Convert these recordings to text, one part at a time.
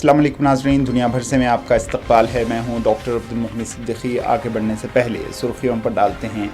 अस्सलाम वालेकुम नाज़रीन, दुनिया भर से में आपका इस्तकबाल है। मैं हूं डॉक्टर अब्दुल मुहम्मद सिद्दीकी। आगे बढ़ने से पहले सुर्खियों पर डालते हैं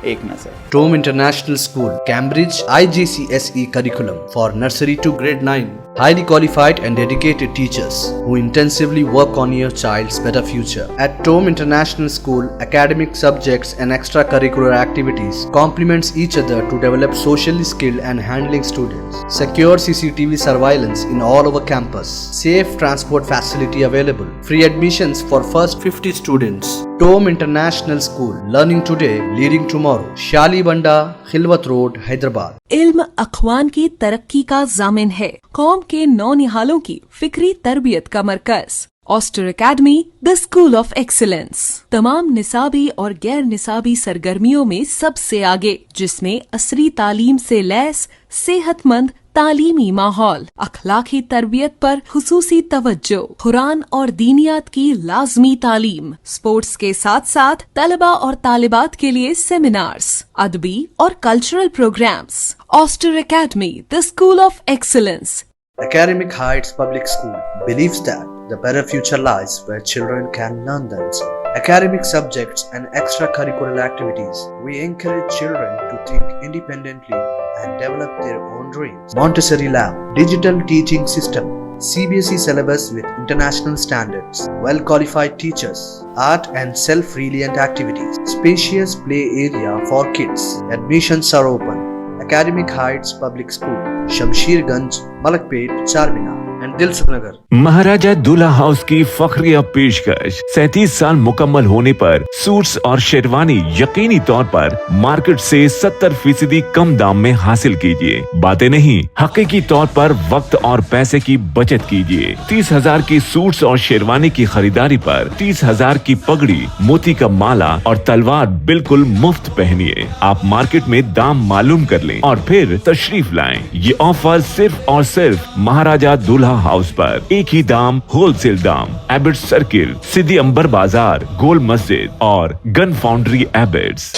एक नज़र। TOME International School, Cambridge, IGCSE curriculum for nursery to grade 9. Highly qualified and dedicated teachers who intensively work on your child's better future. At TOME International School, academic subjects and extracurricular activities complements each other to develop socially skilled and handling students. Secure CCTV surveillance in all over campus. Safe transport facility available. Free admissions for first 50 students. TOME International School, learning today, leading tomorrow. Shalibanda, Khilwat road, Hyderabad. इल्म अखवान की तरक्की का जामिन है। कौम के नौनिहालों की फिक्री तरबियत का मरकज। Oster academy, the school of excellence. तमाम निसाबी और गैर निसाबी सरगर्मियों में सबसे आगे, जिसमें असरी तालीम से लैस सेहतमंद तालीमी माहौल, अखलाकी तरबियत पर खुसूसी तवज्जो, कुरान और दीनियात की लाजमी तालीम, स्पोर्ट्स के साथ साथ तलबा और तालिबात के लिए सेमिनार्स, अदबी और कल्चरल प्रोग्राम्स। ऑस्टर academy, the school of excellence. Academic Heights Public School believes that the better future lies where children can learn themselves. Academic subjects and extracurricular activities. We encourage children to think independently and develop their own dreams. Montessori Lab, digital teaching system, CBSE syllabus with international standards, well-qualified teachers, art and self-reliant activities, spacious play area for kids. Admissions are open. Academic Heights Public School, Shamsherganj, Malakpet, Charminar and Dilsukh Nagar. महाराजा दूल्हा house की फखरिया पेशकश 37 साल मुकम्मल होने पर suits और शेरवानी यकीनी तौर पर मार्केट से 70% कम दाम में हासिल कीजिए। बातें नहीं, हकीकी तौर पर वक्त और पैसे की बचत कीजिए। 30,000 की सूट्स और शेरवानी की खरीदारी पर 30,000 की पगड़ी, मोती का माला और तलवार बिल्कुल मुफ्त पहनिए। आप मार्केट में दाम मालूम कर लें और फिर तशरीफ लाएं। ये ऑफर सिर्फ और सिर्फ महाराजा दूल्हा हाउस पर। एक ही दाम, होलसेल दाम। एबिट्स सर्किल, सिद्दी अंबर बाजार, गोल मस्जिद और गन फाउंड्री एबिट्स।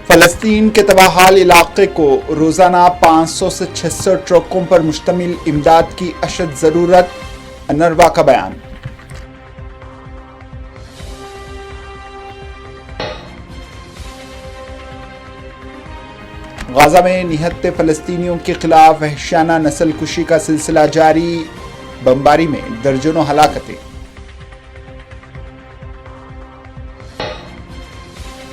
फलस्तीन के तबाहाल इलाके को रोजाना 500 से 600 ट्रकों पर मुश्तमिल इमदाद की अशद जरूरत। अनरवा का बयान। गाजा में निहत्ते फलस्तीनियों के खिलाफ वहशियाना नस्ल कुशी का सिलसिला जारी। बमबारी में दर्जनों हलाकतें।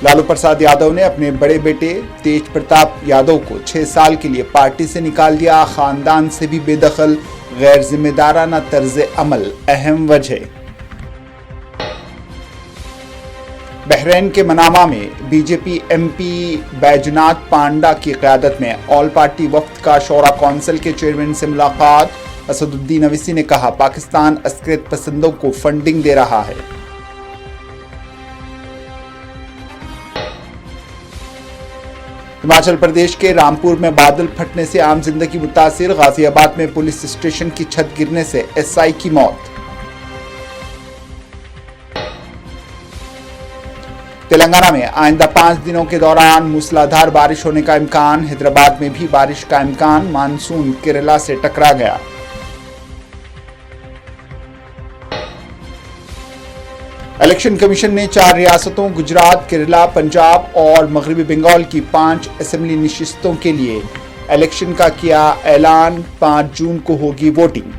लालू प्रसाद यादव ने अपने बड़े बेटे तेज प्रताप यादव को 6 साल के लिए पार्टी से निकाल दिया। खानदान से भी बेदखल, गैर जिम्मेदाराना तर्ज अमल अहम वजह। बहरीन के मनामा में बीजेपी एमपी बैजनाथ पांडा की क़यादत में ऑल पार्टी वफ्द का शोरा कौंसिल के चेयरमैन से मुलाकात। असदुद्दीन अवीसी ने कहा, पाकिस्तान अस्करियत पसंदों को फंडिंग दे रहा है। हिमाचल प्रदेश के रामपुर में बादल फटने से आम जिंदगी मुतासिर। गाजियाबाद में पुलिस स्टेशन की छत गिरने से एसआई की मौत। तेलंगाना में आइंदा 5 दिनों के दौरान मूसलाधार बारिश होने का इम्कान। हैदराबाद में भी बारिश का इम्कान। मानसून केरला से टकरा गया। इलेक्शन कमीशन ने 4 रियासतों गुजरात, केरला, पंजाब और मगरबी बंगाल की 5 असेंबली नशिस्तों के लिए इलेक्शन का किया ऐलान। 5 जून को होगी वोटिंग।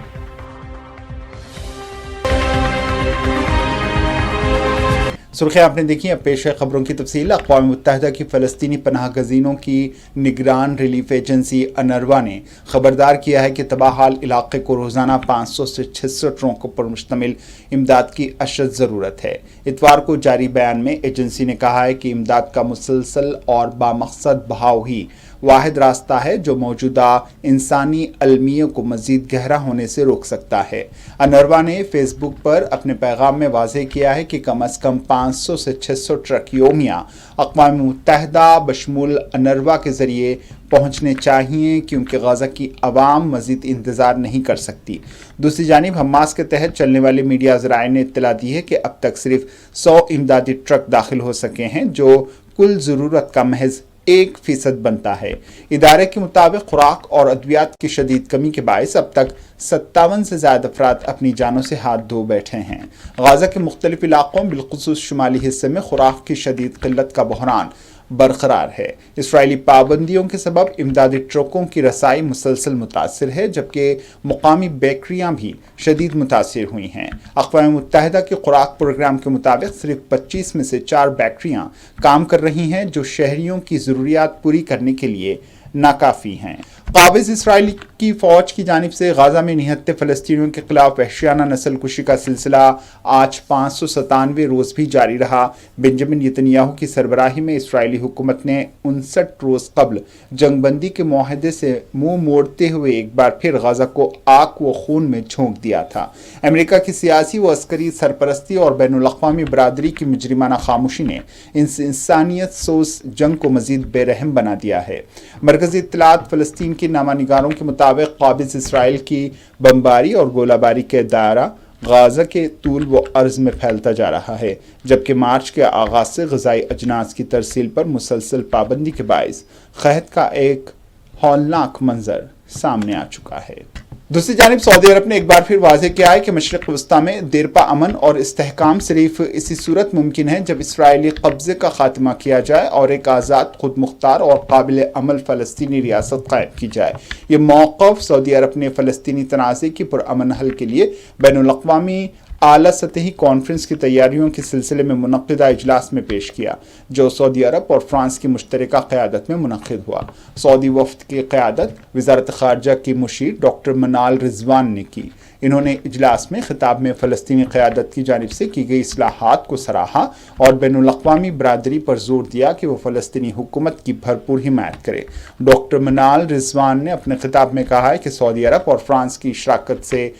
सुर्खियां आपने देखी। अब पेश है खबरों की तफसील। अक़वाम मुत्तहिदा की फ़लस्तीनी पनाह गज़ीनों की निगरान रिलीफ एजेंसी अनरवा ने खबरदार किया है कि तबाहाल इलाके को रोज़ाना 500 से 600 ट्रकों पर मुश्तमिल इमदाद की अशद ज़रूरत है। इतवार को जारी बयान में एजेंसी ने कहा है कि इमदाद का मुसलसल और बामकसद बहाव ही वाहिद रास्ता है जो मौजूदा इंसानी अलमियों को मज़ीद गहरा होने से रोक सकता है। अनरवा ने फेसबुक पर अपने पैगाम में वाज़ेह किया है कि कम अज़ कम 500 से 600 ट्रक योमिया अक़वाम मुत्तहिदा बशमूल अनरवा के ज़रिए पहुँचने चाहिए, क्योंकि गज़ा की आवाम मज़ीद इंतज़ार नहीं कर सकती। दूसरी जानिब हमास के तहत चलने वाले मीडिया ज़राए ने इत्तला दी है कि अब तक सिर्फ 100 इमदादी ट्रक दाखिल हो सके हैं, जो कुल ज़रूरत का महज 1% बनता है। इदारे के मुताबिक खुराक और अद्वियात की शदीद कमी के बायस अब तक 57 से ज़्यादा अफराद अपनी जानों से हाथ धो बैठे हैं। गाजा के मुख्तलिफ इलाकों बिलखुसूस शुमाली हिस्से में खुराक की शदीद किल्लत का बहरान बरकरार है। इसराइली पाबंदियों के सबब इमदादी ट्रकों की रसाई मुसलसल मुतासिर है, जबकि मुकामी बेकरियां भी शदीद मुतासिर हुई हैं। अक़वाम मुत्तहिदा के खुराक प्रोग्राम के मुताबिक सिर्फ 25 में से 4 बेकरियां काम कर रही हैं, जो शहरियों की ज़रूरियात पूरी करने के लिए नाकाफ़ी हैं। काबिज़ इसराइली की फ़ौज की जानिब से गाज़ा में निहत्ते फ़लस्तीनियों के खिलाफ वहशियाना नस्ल कुशी का सिलसिला आज 597वें रोज़ भी जारी रहा। बेंजामिन नेतन्याहू की सरबराही में इसराइली हुकूमत ने 59 रोज़ कबल जंगबंदी के मुआहदे से मुंह मोड़ते हुए एक बार फिर गाज़ा को आग व खून में झोंक दिया था। अमेरिका की सियासी व अस्करी सरपरस्ती और बैनुल-अक़वामी बरादरी की मुजरिमाना खामोशी ने इंसानियत सोस जंग को मज़ीद बेरहम बना दिया है। मरकज़ी इत्तलात फ़लस्तीन के नामानिगारों के मुताबिक काबिज़ इसराइल की बमबारी और गोलाबारी के दायरा गाज़ा के तूल व अर्ज में फैलता जा रहा है, जबकि मार्च के आगाज़ से ग़िज़ाई अजनास की तरसील पर मुसलसल पाबंदी के बायस क़हत का एक हौलनाक मंजर सामने आ चुका है। दूसरी जानिब सऊदी अरब ने एक बार फिर वाज़ेह किया है कि मशरिक़ वस्ता में देरपा अमन और इस्तेहकाम सिर्फ इसी सूरत मुमकिन है जब इसराइली कब्ज़े का खात्मा किया जाए और एक आज़ाद, खुद मुख्तार और काबिल अमल फ़लस्तीनी रियासत कायम की जाए। ये मौक़िफ़ सऊदी अरब ने फ़लस्तीनी तनाज़े की पुरअमन हल के लिए बैनुल-अक़वामी आला सतही कॉन्फ्रेंस की तैयारियों के सिलसिले में मुनक़्क़िदा इजलास में पेश किया, जो सऊदी अरब और फ्रांस की मुश्तरका क़यादत में मुनक़्क़िद हुआ। सऊदी वफ़द की क़यादत वज़ारत ख़ारजा की मुशीर डॉक्टर मनाल रिजवान ने की। इन्होंने इजलास में खिताब में फ़लस्तीनी क़यादत की जानिब से की गई इस्लाहात को सराहा और बैनुल-अक़वामी बरादरी पर जोर दिया कि वो फ़लस्तीनी हुकूमत की भरपूर हिमायत करे। डॉक्टर मनाल रिजवान ने अपने खिताब में कहा है कि सऊदी अरब और फ्रांस की शराकत से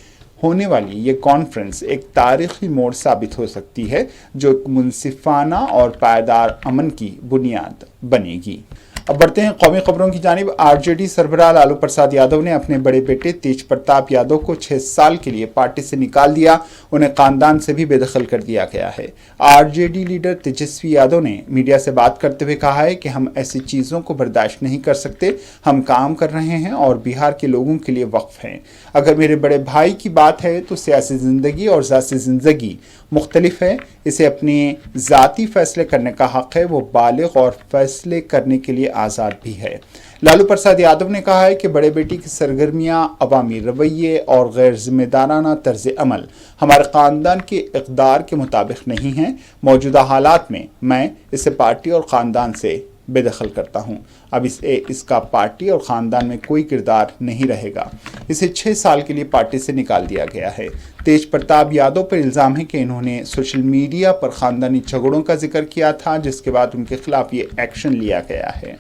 होने वाली ये कॉन्फ्रेंस एक तारीखी मोड़ साबित हो सकती है, जो एक मुनसिफाना और पायदार अमन की बुनियाद बनेगी। अब बढ़ते हैं कौमी खबरों की जानिब। आरजेडी सरबराह लालू प्रसाद यादव ने अपने बड़े बेटे तेज प्रताप यादव को 6 साल के लिए पार्टी से निकाल दिया। उन्हें खानदान से भी बेदखल कर दिया गया है। आरजेडी लीडर तेजस्वी यादव ने मीडिया से बात करते हुए कहा है कि हम ऐसी चीज़ों को बर्दाश्त नहीं कर सकते। हम काम कर रहे हैं और बिहार के लोगों के लिए वक्फ हैं। अगर मेरे बड़े भाई की बात है तो सियासी ज़िंदगी और ज़ाती ज़िंदगी मुख्तलिफ है। इसे अपने ज़ाती फ़ैसले करने का हक़ है। वो बालिग़ और फ़ैसले करने के लिए आज़ाद भी है। लालू प्रसाद यादव ने कहा है कि बड़े बेटी की सरगर्मियां, अवामी रवैये और गैर जिम्मेदाराना तर्ज अमल हमारे ख़ानदान के इक़दार के मुताबिक नहीं हैं। मौजूदा हालात में मैं इसे पार्टी और ख़ानदान से बेदखल करता हूं। अब इसका पार्टी और ख़ानदान में कोई किरदार नहीं रहेगा। इसे 6 साल के लिए पार्टी से निकाल दिया गया है। तेज प्रताप यादव पर इल्ज़ाम है कि इन्होंने सोशल मीडिया पर ख़ानदानी झगड़ों का जिक्र किया था, जिसके बाद उनके खिलाफ ये एक्शन लिया गया है।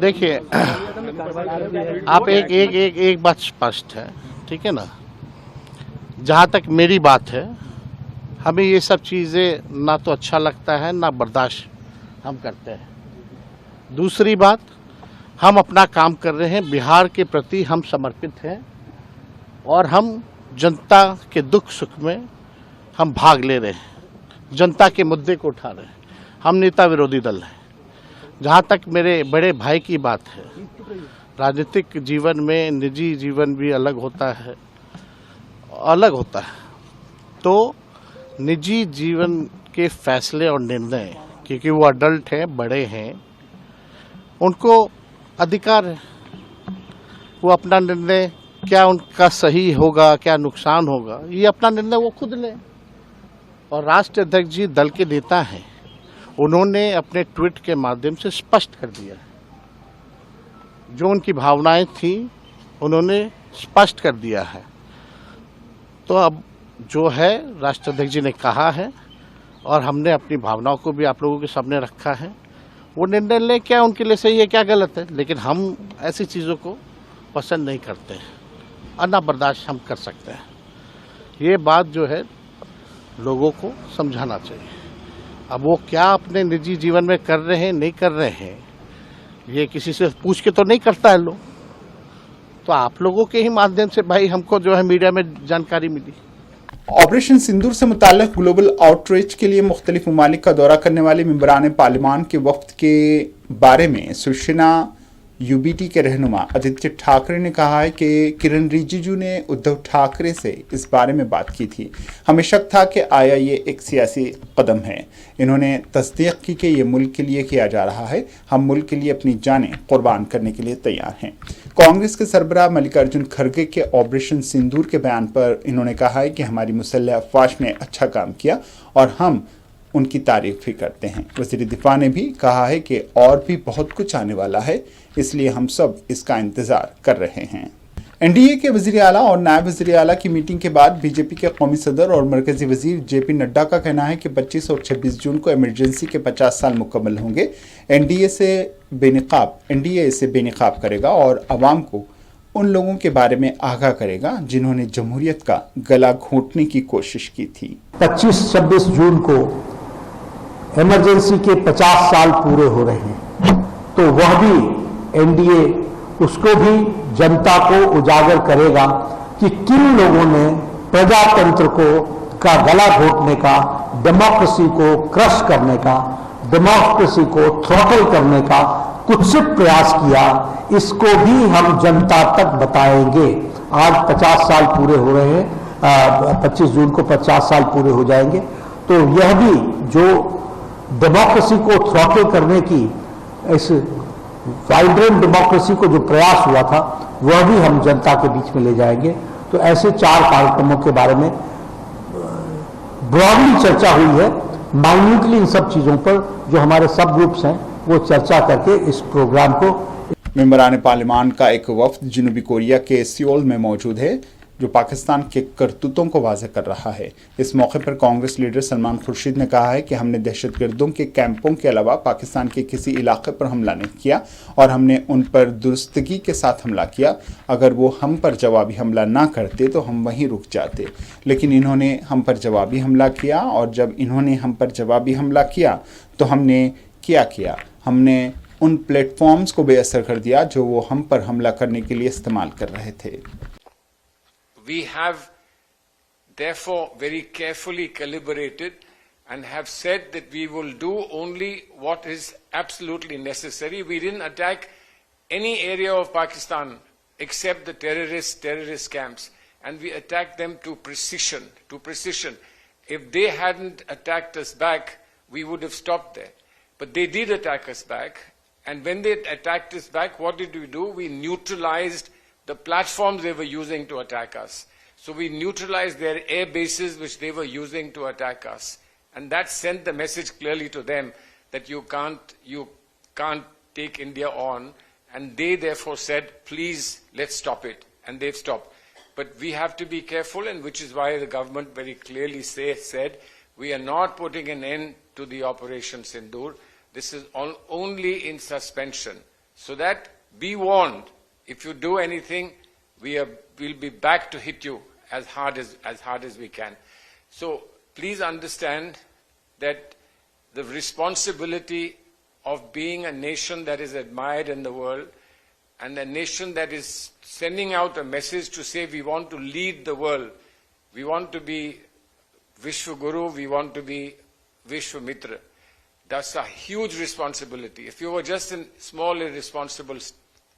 देखिए, आप एक बात स्पष्ट है, ठीक है ना। जहाँ तक मेरी बात है, हमें ये सब चीज़ें ना तो अच्छा लगता है ना बर्दाश्त हम करते हैं। दूसरी बात, हम अपना काम कर रहे हैं, बिहार के प्रति हम समर्पित हैं और हम जनता के दुख सुख में हम भाग ले रहे हैं, जनता के मुद्दे को उठा रहे हैं। हम नेता विरोधी दल हैं। जहाँ तक मेरे बड़े भाई की बात है, राजनीतिक जीवन में निजी जीवन भी अलग होता है। तो निजी जीवन के फैसले और निर्णय, क्योंकि वो अडल्ट हैं, बड़े हैं, उनको अधिकार है। वो अपना निर्णय, क्या उनका सही होगा, क्या नुकसान होगा, ये अपना निर्णय वो खुद लें। और राष्ट्रीय अध्यक्ष जी दल के नेता हैं, उन्होंने अपने ट्वीट के माध्यम से स्पष्ट कर दिया है। जो उनकी भावनाएं थी उन्होंने स्पष्ट कर दिया है। तो अब जो है राष्ट्रीय अध्यक्ष जी ने कहा है और हमने अपनी भावनाओं को भी आप लोगों के सामने रखा है। वो निर्णय ले, क्या उनके लिए सही है, क्या गलत है, लेकिन हम ऐसी चीज़ों को पसंद नहीं करते हैं और ना बर्दाश्त हम कर सकते हैं। ये बात जो है लोगों को समझाना चाहिए। अब वो क्या अपने निजी जीवन में कर रहे हैं, नहीं कर रहे हैं, ये किसी से पूछ के तो नहीं करता है लोग। तो आप लोगों के ही माध्यम से भाई हमको जो है मीडिया में जानकारी मिली। ऑपरेशन सिंदूर से मुताल्लिक ग्लोबल आउटरीच के लिए मुख्तलिफ ममालिक का दौरा करने वाले मेंबरान पार्लिमान के वफ्द के बारे में शिवसेना यूबीटी के रहनुमा आदित्य ठाकरे ने कहा है कि किरण रिजिजू ने उद्धव ठाकरे से इस बारे में बात की थी। हमें शक था कि आया ये एक सियासी कदम है। इन्होंने तस्दीक की कि ये मुल्क के लिए किया जा रहा है। हम मुल्क के लिए अपनी जानें कुर्बान करने के लिए तैयार हैं। कांग्रेस के सरबराह मल्लिकार्जुन खड़गे के ऑपरेशन सिंदूर के बयान पर इन्होंने कहा है कि हमारी मुसल्लह अफवाज ने अच्छा काम किया और हम उनकी तारीफ भी करते हैं। वज़ीर दिफा ने भी कहा है कि और भी बहुत कुछ आने वाला है, इसलिए हम सब इसका इंतज़ार कर रहे हैं। एनडीए के वज़ीर आला और नायब वज़ीर आला की मीटिंग के बाद बीजेपी के कौमी सदर और मरकज़ी वज़ीर जेपी नड्डा का कहना है कि 25 और 26 जून को इमरजेंसी के 50 साल मुकम्मल होंगे। एनडीए इसे बेनकाब करेगा और आवाम को उन लोगों के बारे में आगाह करेगा जिन्होंने जमहूरियत का गला घोंटने की कोशिश की थी। 25-26 जून को इमरजेंसी के 50 साल पूरे हो रहे हैं, तो वह भी एनडीए उसको भी जनता को उजागर करेगा कि किन लोगों ने प्रजातंत्र का गला घोंटने का, डेमोक्रेसी को क्रश करने का, डेमोक्रेसी को थ्रॉटल करने का कुत्सित प्रयास किया। इसको भी हम जनता तक बताएंगे। आज 50 साल पूरे हो रहे हैं, 25 जून को 50 साल पूरे हो जाएंगे, तो यह भी जो डेमोक्रेसी को थ्रॉटल करने की, इस वाइब्रेंट डेमोक्रेसी को जो प्रयास हुआ था, वह भी हम जनता के बीच में ले जाएंगे। तो ऐसे 4 कार्यक्रमों के बारे में ब्रॉडली चर्चा हुई है। माइन्यूटली इन सब चीजों पर जो हमारे सब ग्रुप्स हैं वो चर्चा करके इस प्रोग्राम को। मेंबरान पार्लिमान का एक वफ्द जनूबी कोरिया के सियोल में मौजूद है जो पाकिस्तान के करतूतों को वाज़ेह कर रहा है। इस मौके पर कांग्रेस लीडर सलमान खुर्शीद ने कहा है कि हमने दहशतगर्दों के कैंपों के अलावा पाकिस्तान के किसी इलाके पर हमला नहीं किया और हमने उन पर दुरुस्तगी के साथ हमला किया। अगर वो हम पर जवाबी हमला ना करते तो हम वहीं रुक जाते, लेकिन इन्होंने हम पर जवाबी हमला किया और जब इन्होंने हम पर जवाबी हमला किया तो हमने क्या किया? हमने उन प्लेटफॉर्म्स को बेअसर कर दिया जो वो हम पर हमला करने के लिए इस्तेमाल कर रहे थे। We have therefore very carefully calibrated and have said that we will do only what is absolutely necessary. We didn't attack any area of Pakistan except the terrorist camps, and we attacked them to precision. If they hadn't attacked us back, we would have stopped there. But they did attack us back, and when they attacked us back, what did we do? We neutralized the platforms they were using to attack us. So we neutralized their air bases which they were using to attack us. And that sent the message clearly to them that you can't take India on. And they therefore said, please, let's stop it. And they've stopped. But we have to be careful, and which is why the government very clearly said, we are not putting an end to the Operation Sindoor. This is only in suspension. So that, be warned. If you do anything, we'll be back to hit you as hard as we can. So please understand that the responsibility of being a nation that is admired in the world and a nation that is sending out a message to say we want to lead the world, we want to be Vishwa Guru, we want to be Vishwa Mitra. That's a huge responsibility. If you were just a small irresponsible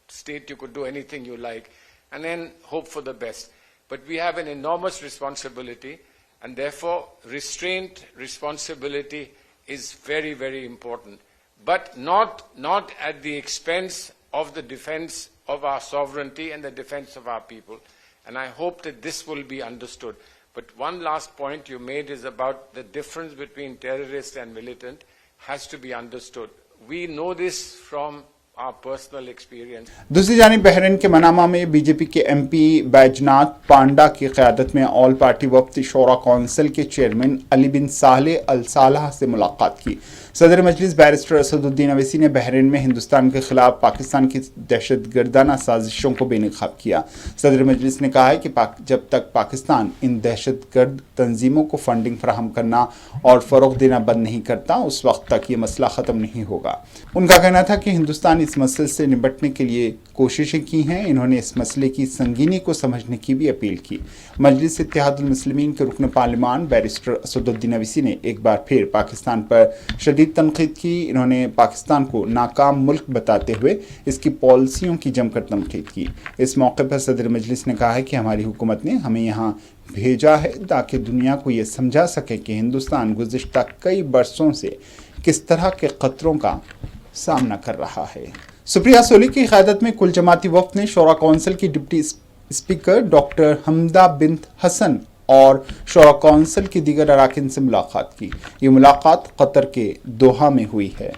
state, you could do anything you like and then hope for the best. But we have an enormous responsibility, and therefore restraint, responsibility is very, very important. But not at the expense of the defense of our sovereignty and the defense of our people. And I hope that this will be understood. But one last point you made is about the difference between terrorist and militant has to be understood. We know this from our personal experience. दूसरी जानिब Bahrain के Manama में BJP के MP Baijnath पांडा की क़यादत में all party वफ्द शोरा council के chairman Ali बिन सालेह अल सालाह से मुलाकात की। सदर मजलिस बैरिस्टर असदुद्दीन अवैसी ने बहरीन में हिंदुस्तान के खिलाफ पाकिस्तान की दहशतगर्दाना साजिशों को बेनकाब किया। सदर मजलिस ने कहा है कि जब तक पाकिस्तान इन दहशतगर्द तंजीमों को फंडिंग फराहम करना और फ़रोग़ देना बंद नहीं करता, उस वक्त तक ये मसला ख़त्म नहीं होगा। उनका कहना था कि हिंदुस्तान اس مسئلے سے نمٹنے کے لیے کوششیں کی ہیں. انہوں نے اس مسئلے کی سنگینی کو سمجھنے کی بھی اپیل کی. مجلس اتحاد المسلمین کے رکن پارلیمان بیرسٹر اسد الدین اویسی نے ایک بار پھر پاکستان پر شدید تنقید کی. انہوں نے پاکستان کو ناکام ملک بتاتے ہوئے اس کی پالیسیوں کی جم کر تنقید کی. اس موقع پر صدر مجلس نے کہا ہے کہ ہماری حکومت نے ہمیں یہاں بھیجا ہے تاکہ دنیا کو یہ سمجھا سکے کہ ہندوستان گزشتہ کئی برسوں سے کس طرح کے خطروں کا سامنا کر رہا ہے. سپریہ سولی کی قیادت میں کل جماعتی وفد نے شورا کونسل کی ڈپٹی اسپیکر ڈاکٹر حمدہ بنت حسن اور شورا کونسل کی دیگر اراکین سے ملاقات کی. یہ ملاقات قطر کے دوحہ میں ہوئی ہے.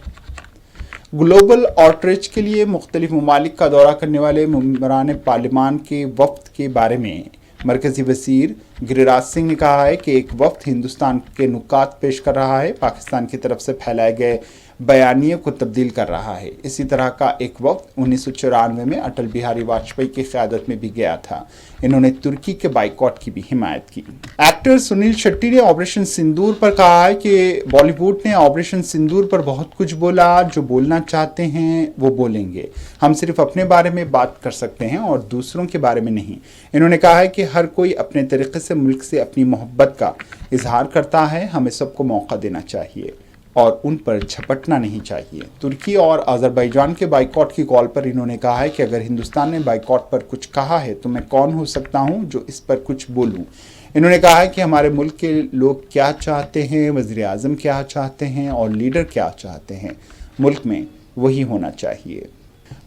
گلوبل آؤٹریچ کے لیے مختلف ممالک کا دورہ کرنے والے ممبران پارلیمان کے وفد کے بارے میں مرکزی وزیر گریراج سنگھ نے کہا ہے کہ ایک وفد ہندوستان کے نکات پیش کر رہا ہے، پاکستان کی طرف سے پھیلائے گئے بیانیے کو تبدیل کر رہا ہے. اسی طرح کا ایک وفد 1994 میں اٹل بہاری واجپئی کی قیادت میں بھی گیا تھا. انہوں نے ترکی کے بائیکاٹ کی بھی حمایت کی. ایکٹر سنیل شیٹی نے آپریشن سندور پر کہا ہے کہ بالی ووڈ نے آپریشن سندور پر بہت کچھ بولا، جو بولنا چاہتے ہیں وہ بولیں گے. ہم صرف اپنے بارے میں بات کر سکتے ہیں اور دوسروں کے بارے میں نہیں. انہوں نے کہا ہے کہ ہر کوئی اپنے طریقے سے ملک سے اپنی محبت کا اظہار کرتا ہے، ہمیں سب کو موقع دینا چاہیے اور ان پر جھپٹنا نہیں چاہیے. ترکی اور آذربائیجان کے بائیکاٹ کی کال پر انہوں نے کہا ہے کہ اگر ہندوستان نے بائیکاٹ پر کچھ کہا ہے تو میں کون ہو سکتا ہوں جو اس پر کچھ بولوں. انہوں نے کہا ہے کہ ہمارے ملک کے لوگ کیا چاہتے ہیں، وزیر اعظم کیا چاہتے ہیں اور لیڈر کیا چاہتے ہیں، ملک میں وہی ہونا چاہیے.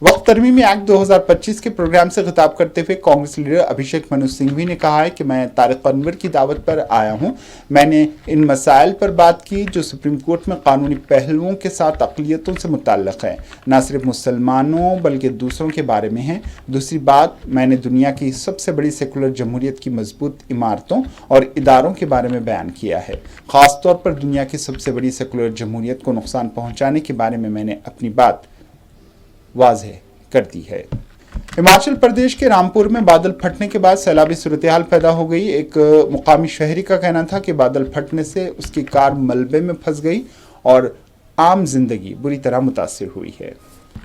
وقت ترمیمی ایکٹ 2025 کے پروگرام سے خطاب کرتے ہوئے کانگریس لیڈر ابھیشیک منو سنگھوی نے کہا ہے کہ میں طارق انور کی دعوت پر آیا ہوں. میں نے ان مسائل پر بات کی جو سپریم کورٹ میں قانونی پہلوؤں کے ساتھ اقلیتوں سے متعلق ہے، نہ صرف مسلمانوں بلکہ دوسروں کے بارے میں ہیں. دوسری بات، میں نے دنیا کی سب سے بڑی سیکولر جمہوریت کی مضبوط عمارتوں اور اداروں کے بارے میں بیان کیا ہے. خاص طور پر دنیا کی سب سے بڑی سیکولر جمہوریت کو نقصان پہنچانے کے بارے میں نے اپنی بات واضح کر دی ہے. ہماچل پردیش کے رامپور میں بادل پھٹنے کے بعد سیلابی صورتحال پیدا ہو گئی. ایک مقامی شہری کا کہنا تھا کہ بادل پھٹنے سے اس کی کار ملبے میں پھنس گئی اور عام زندگی بری طرح متاثر ہوئی ہے.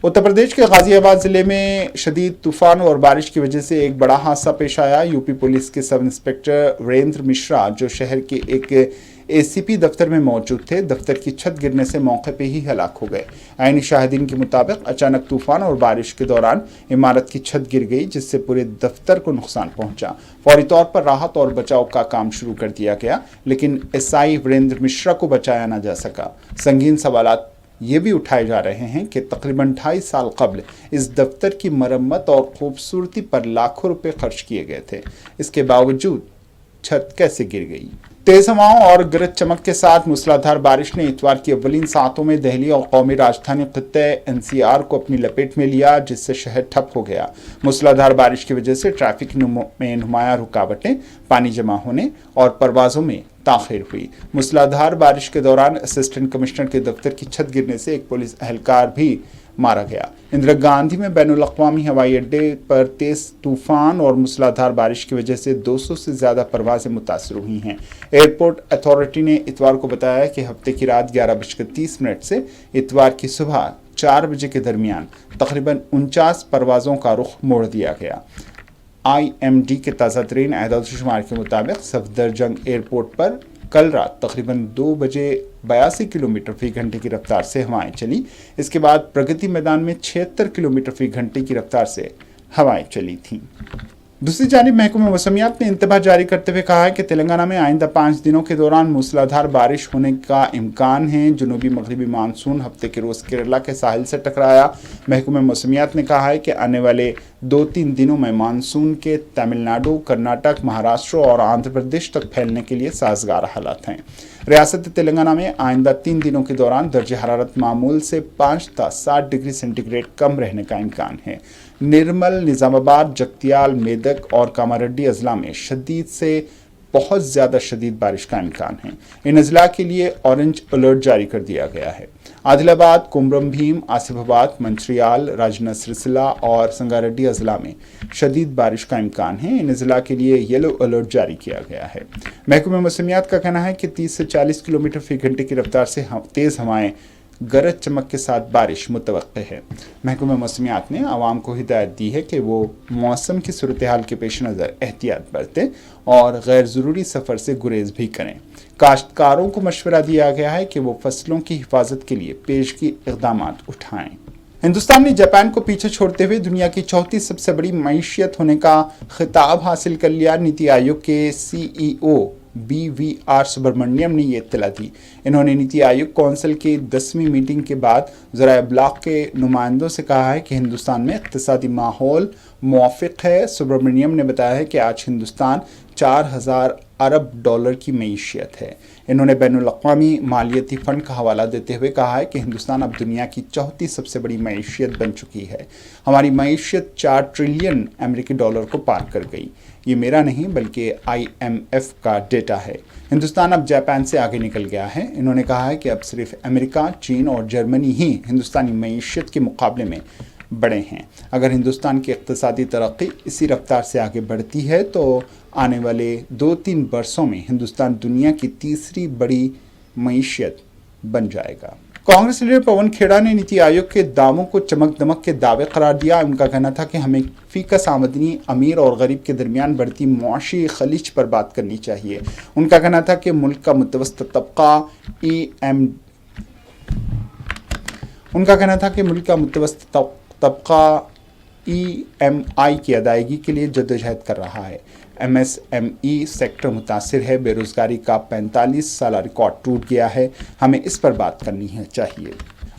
اتر پردیش کے غازی آباد ضلع میں شدید طوفان اور بارش کی وجہ سے ایک بڑا حادثہ پیش آیا. یو پی پولیس کے سب انسپکٹر وریندر مشرا جو شہر کے ایک ACP دفتر میں موجود تھے، دفتر کی چھت گرنے سے موقع پہ ہی ہلاک ہو گئے. عینی شاہدین کے مطابق اچانک طوفان اور بارش کے دوران عمارت کی چھت گر گئی جس سے پورے دفتر کو نقصان پہنچا. فوری طور پر راحت اور بچاؤ کا کام شروع کر دیا گیا لیکن SI وریندر مشرا کو بچایا نہ جا سکا. سنگین سوالات یہ بھی اٹھائے جا رہے ہیں کہ تقریباً 2.5 سال قبل اس دفتر کی مرمت اور خوبصورتی پر لاکھوں روپے خرچ کیے گئے تھے. اس کے باوجود چھت کیسے گر گئی؟ تیز ہواؤں اور گرج چمک کے ساتھ موسلادھار بارش نے اتوار کی اولین ساعتوں میں دہلی اور قومی راجدھانی خطے NCR کو اپنی لپیٹ میں لیا جس سے شہر ٹھپ ہو گیا. موسلادھار بارش کی وجہ سے ٹریفک میں نمایاں رکاوٹیں، پانی جمع ہونے اور پروازوں میں تاخیر ہوئی. موسلادھار بارش کے دوران اسسٹنٹ کمشنر کے دفتر کی چھت گرنے سے ایک پولیس اہلکار بھی مارا گیا. اندرا گاندھی میں بین الاقوامی ہوائی اڈے پر تیز طوفان اور موسلادھار بارش کی وجہ سے 200 سے زیادہ پروازیں متاثر ہوئی ہیں. ایئرپورٹ اتھارٹی نے اتوار کو بتایا کہ ہفتے کی رات 11:30 سے اتوار کی صبح 4 بجے کے درمیان تقریباً 49 پروازوں کا رخ موڑ دیا گیا. IMD کے تازہ ترین اعداد و شمار کے مطابق صفدرجنگ ایئرپورٹ پر کل رات تقریباً 2 بجے 82 کلومیٹر فی گھنٹے کی رفتار سے ہوائیں چلی. اس کے بعد پرگتی میدان میں 76 کلومیٹر فی گھنٹے کی رفتار سے ہوائیں چلی تھیں. دوسری جانب محکمہ موسمیات نے انتباہ جاری کرتے ہوئے کہا ہے کہ تلنگانہ میں آئندہ 5 دنوں کے دوران موسلادھار بارش ہونے کا امکان ہے. جنوبی مغربی مانسون ہفتے کے روز کیرلا کے ساحل سے ٹکرایا. محکمہ موسمیات نے کہا ہے کہ آنے والے 2-3 دنوں میں مانسون کے تمل ناڈو، کرناٹک، مہاراشٹر اور آندھرا پردیش تک پھیلنے کے لیے سازگار حالات ہیں. ریاست تلنگانہ میں آئندہ 3 دنوں کے دوران درجہ حرارت معمول سے 5 تا 7 ڈگری سینٹی گریڈ کم رہنے کا امکان ہے. نرمل، نظام آباد، جگتیال، میدک اور کاماریڈی اضلاع میں شدید سے بہت زیادہ شدید بارش کا امکان ہے. ان اضلاع کے لیے اورنج الرٹ جاری کر دیا گیا ہے. عادل آباد، کومرم بھیم، آصف آباد، منچریال، راجنا سرسلا اور سنگاریڈی اضلاع میں شدید بارش کا امکان ہے. ان اضلاع کے لیے یلو الرٹ جاری کیا گیا ہے. محکمہ موسمیات کا کہنا ہے کہ 30 سے 40 کلومیٹر فی گھنٹے کی رفتار سے تیز ہوائیں गरज चमक के साथ बारिश मुतवक्के है। महकमा मौसमियात ने आवाम को हिदायत दी है कि वो मौसम की सूरत हाल के पेश नज़र एहतियात बरतें और गैर ज़रूरी सफ़र से गुरेज भी करें। काश्तकारों को मशवरा दिया गया है कि वो फसलों की हिफाजत के लिए पेशगी इक़दामात उठाएं। हिंदुस्तान ने जापान को पीछे छोड़ते हुए दुनिया की चौथी सबसे बड़ी मईशियत होने का खिताब हासिल कर लिया। नीति आयोग के CEO BVR सुब्रमण्यम ने ये इत्तला दी। इन्होंने नीति आयोग कौंसिल की 10वीं मीटिंग के बाद ज़राए ब्लॉक के नुमाइंदों से कहा है कि हिंदुस्तान में इक़्तिसादी माहौल मुवाफ़िक़ है। सुब्रमण्यम ने बताया है कि आज हिंदुस्तान 4000 अरब डॉलर की मईशियत है। इन्होंने बैनुल-अक़वामी मालियती फ़ंड का हवाला देते हुए कहा है कि हिंदुस्तान अब दुनिया की चौथी सबसे बड़ी मईशियत बन चुकी है। हमारी मईशियत 4 ट्रिलियन अमेरिकी डॉलर को पार कर गई। ये मेरा नहीं बल्कि IMF का डेटा है। हिंदुस्तान अब जापान से आगे निकल गया है। इन्होंने कहा है कि अब सिर्फ अमेरिका, चीन और जर्मनी ही हिंदुस्तानी मईशियत के मुकाबले में बड़े हैं। अगर हिंदुस्तान की इक़्तिसादी तरक्की इसी रफ्तार से आगे बढ़ती है तो आने वाले 2-3 बरसों में हिंदुस्तान दुनिया की तीसरी बड़ी मईशियत बन जाएगा। कांग्रेस लीडर पवन खेड़ा ने नीति आयोग के दावों को चमक दमक के दावे करार दिया। उनका कहना था कि हमें फीकस आमदनी अमीर और गरीब के दरमियान बढ़ती मुआशी खलीज पर बात करनी चाहिए। उनका कहना था कि मुल्क का मुतवस्सित तबका EMI की अदायगी के लिए जद्दोजहद कर रहा है। MSME सेक्टर मुतासिर है। बेरोज़गारी का 45 साला रिकॉर्ड टूट गया है। हमें इस पर बात करनी है चाहिए।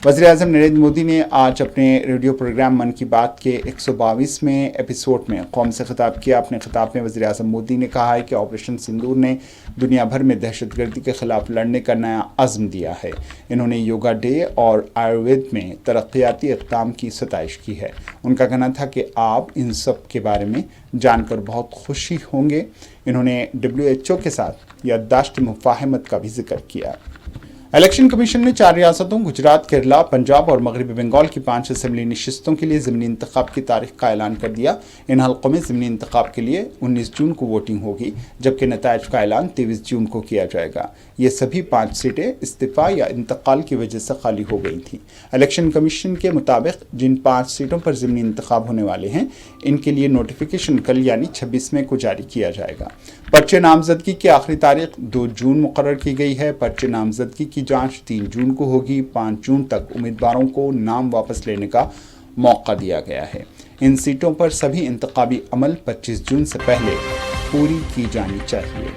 वज़ीर-ए-आज़म नरेंद्र मोदी ने आज अपने रेडियो प्रोग्राम मन की बात के 122वें एपिसोड में कौम से खिताब किया। अपने खिताब में वज़ीर-ए-आज़म मोदी ने कहा है कि ऑपरेशन सिंदूर ने दुनिया भर में दहशतगर्दी के ख़िलाफ़ लड़ने का नया अज़्म दिया है। इन्होंने योगा डे और आयुर्वेद में तरक्याती इक़दाम की सताइश की है। उनका कहना था कि आप इन सब के बारे में जानकर बहुत खुशी होंगे। इन्होंने WHO के साथ याददाश्त मुफ़ाहमत का भी जिक्र किया। इलेक्शन कमीशन ने 4 रियासतों गुजरात, केरला, पंजाब और मगरबी बंगाल की 5 असेंबली नशिस्तों के लिए ज़मीनी इंतखाब की तारीख का ऐलान कर दिया। इन हल्कों में ज़मीनी इंतखाब के लिए 19 जून को वोटिंग होगी, जबकि नताइज का ऐलान 23 जून को किया जाएगा। ये सभी 5 सीटें इस्तीफ़ा या इंतकाल की वजह से खाली हो गई थीं। इलेक्शन कमीशन के मुताबिक जिन 5 सीटों पर ज़मीनी इंतखाब होने वाले हैं, इनके लिए नोटिफिकेशन कल यानी 26 मई को जारी किया जाएगा। पर्चे नामजदगी की आखिरी तारीख 2 जून मुकर्रर की गई है। पर्चे नामजदगी की जांच 3 जून को होगी। 5 जून तक उम्मीदवारों को नाम वापस लेने का मौका दिया गया है। इन सीटों पर सभी इंतखाबी अमल 25 जून से पहले पूरी की जानी चाहिए।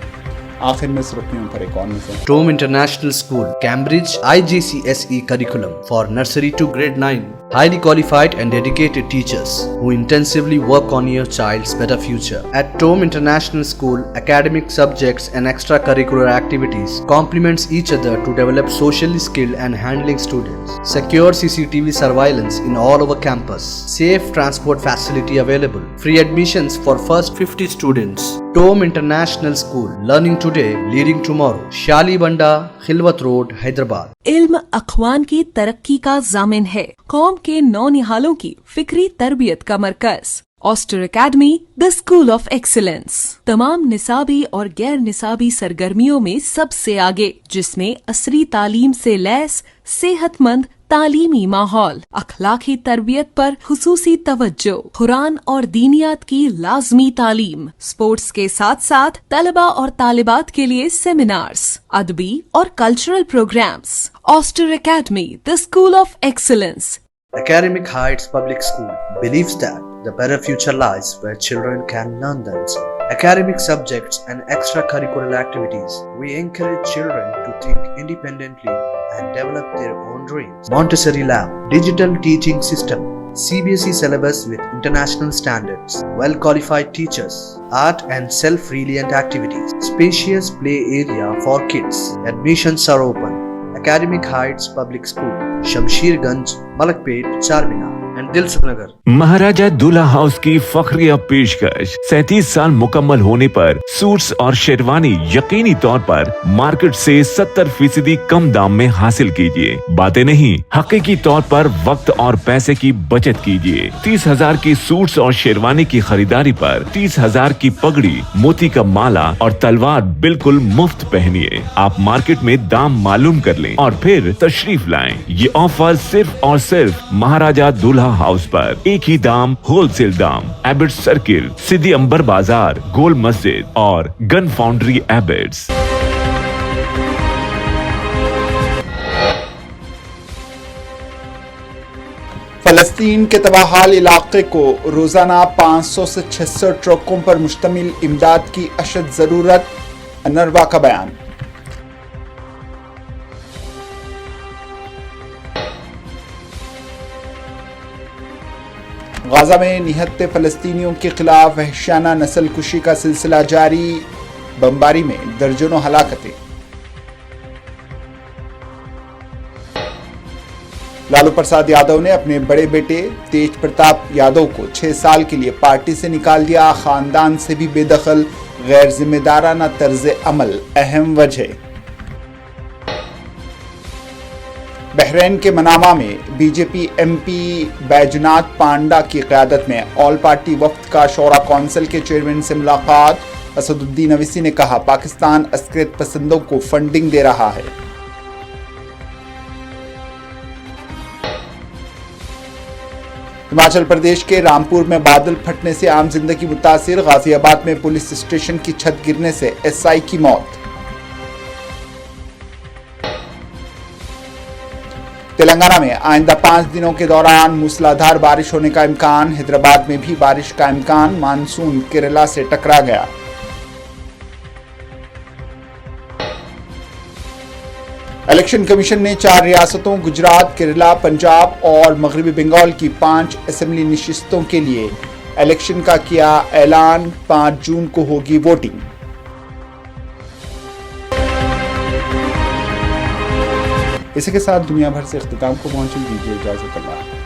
आखिर में सुर्खियों पर एक और नजर। टोम international school, Cambridge IGCSE curriculum for nursery to grade 9. Highly qualified and dedicated teachers who intensively work on your child's better future. At Tom International School, academic subjects and extracurricular activities complements each other to develop socially skilled and handling students. Secure CCTV surveillance in all over campus. Safe transport facility available. Free admissions for first 50 students. Tom International School, learning today, leading tomorrow. Shalibanda, Khilwat Road, Hyderabad. इल्म अखवान की तरक्की का जामिन है। कौम के नौनिहालों की फिक्री तरबियत का मरकज। Oster academy, the school of excellence. तमाम निसाबी और गैर निसाबी सरगर्मियों में सबसे आगे, जिसमें असरी तालीम से लैस सेहतमंद तालीमी माहौल, अखलाकी तरबियत पर खुसूसी तवज्जो, कुरान और दीनियात की लाजमी तालीम, स्पोर्ट्स के साथ साथ तलबा और तालिबात के लिए सेमिनार्स, अदबी और कल्चरल प्रोग्राम्स। ऑस्टर academy, the school of excellence. Academic Heights Public School believes that the better future lies where children can learn themselves. Academic subjects and extracurricular activities. We encourage children to think independently and develop their own dreams. Montessori Lab, digital teaching system, CBSE syllabus with international standards, well-qualified teachers, art and self-reliant activities, spacious play area for kids. Admissions are open. Academic Heights Public School, Shamsherganj, Malakpet, Charminar. and Dilsukh Nagar. महाराजा दूल्हा house की फखरिया पेशकश 37 साल मुकम्मल होने पर suits और शेरवानी यकीनी तौर पर मार्केट से 70% कम दाम में हासिल कीजिए। बातें नहीं, हकीकी तौर पर वक्त और पैसे की बचत कीजिए। 30,000 की सूट्स और शेरवानी की खरीदारी पर 30,000 की पगड़ी, मोती का माला और तलवार बिल्कुल मुफ्त पहनिए। आप मार्केट में दाम मालूम कर लें और फिर तशरीफ लाएं। ये ऑफर सिर्फ और सिर्फ महाराजा दूल्हा हाउस पर। एक ही दाम, होलसेल दाम। एबिट्स सर्किल, सिद्दी अंबर बाजार, गोल मस्जिद और गन फाउंड्री एबिट्स। फलस्तीन के तबाहाल इलाके को रोजाना 500 से 600 ट्रकों पर मुश्तमिल इमदाद की अशद जरूरत, अनरवा का बयान। गाजा में निहत्ते फलस्तीनियों के खिलाफ वहशाना नस्ल कुशी का सिलसिला जारी, बमबारी में दर्जनों हलाकतें। लालू प्रसाद यादव ने अपने बड़े बेटे तेज प्रताप यादव को 6 साल के लिए पार्टी से निकाल दिया। खानदान से भी बेदखल, गैर जिम्मेदाराना तर्ज अमल अहम वजह। बहरीन के मनामा में बीजेपी एमपी बैजनाथ पांडा की क़यादत में ऑल पार्टी वफ्द का शौरा कौंसिल के चेयरमैन से मुलाकात। असदुद्दीन अवीसी ने कहा, पाकिस्तान अस्करियत पसंदों को फंडिंग दे रहा है। हिमाचल प्रदेश के रामपुर में बादल फटने से आम जिंदगी मुतासिर। गाजियाबाद में पुलिस स्टेशन की छत गिरने से एसआई की मौत। तेलंगाना में आइंदा 5 दिनों के दौरान मूसलाधार बारिश होने का इम्कान। हैदराबाद में भी बारिश का इम्कान। मानसून केरला से टकरा गया। इलेक्शन कमीशन ने 4 रियासतों गुजरात, केरला, पंजाब और मगरबी बंगाल की 5 असेंबली नशिस्तों के लिए इलेक्शन का किया ऐलान। 5 जून को होगी वोटिंग। इसी के साथ दुनिया भर से इख्तिताम को पहुंची। दीजिए इजाजत। अल्लाह।